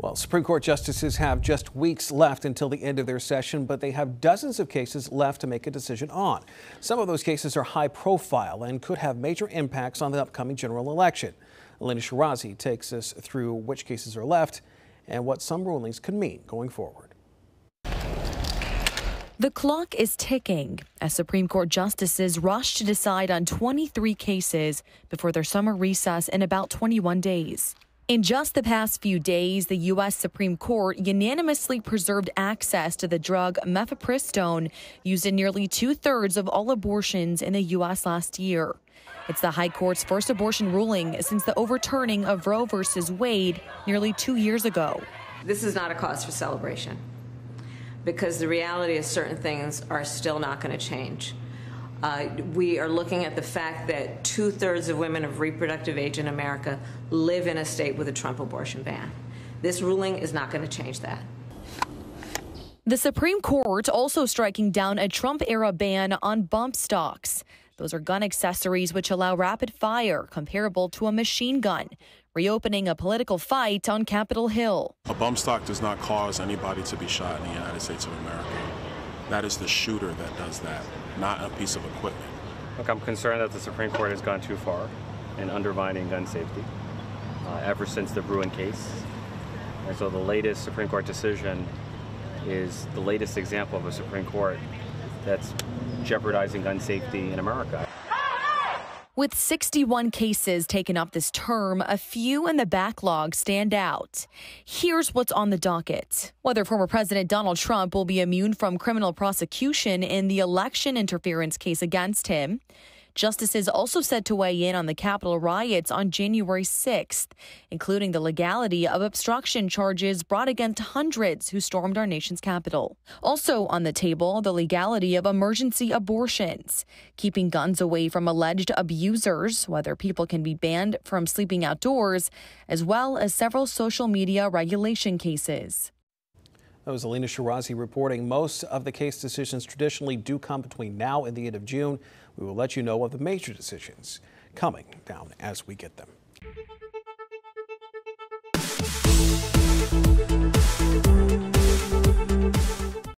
Well, Supreme Court justices have just weeks left until the end of their session, but they have dozens of cases left to make a decision on. Some of those cases are high profile and could have major impacts on the upcoming general election. Elena Shirazi takes us through which cases are left and what some rulings could mean going forward. The clock is ticking as Supreme Court justices rush to decide on 23 cases before their summer recess in about 21 days. In just the past few days, the U.S. Supreme Court unanimously preserved access to the drug mifepristone used in nearly 2/3 of all abortions in the U.S. last year. It's the High Court's first abortion ruling since the overturning of Roe v. Wade nearly 2 years ago. This is not a cause for celebration because the reality is certain things are still not going to change. We are looking at the fact that 2/3 of women of reproductive age in America live in a state with a Trump abortion ban. This ruling is not going to change that. The Supreme Court also striking down a Trump-era ban on bump stocks. Those are gun accessories which allow rapid fire comparable to a machine gun, reopening a political fight on Capitol Hill. A bump stock does not cause anybody to be shot in the United States of America. That is the shooter that does that, not a piece of equipment. Look, I'm concerned that the Supreme Court has gone too far in undermining gun safety ever since the Bruin case. And so the latest Supreme Court decision is the latest example of a Supreme Court that's jeopardizing gun safety in America. With 61 cases taken up this term, a few in the backlog stand out. Here's what's on the docket. Whether former President Donald Trump will be immune from criminal prosecution in the election interference case against him. Justices also set to weigh in on the Capitol riots on January 6th, including the legality of obstruction charges brought against hundreds who stormed our nation's capital. Also on the table, the legality of emergency abortions, keeping guns away from alleged abusers, whether people can be banned from sleeping outdoors, as well as several social media regulation cases. That was Elena Shirazi reporting. Most of the case decisions traditionally do come between now and the end of June. We will let you know of the major decisions coming down as we get them.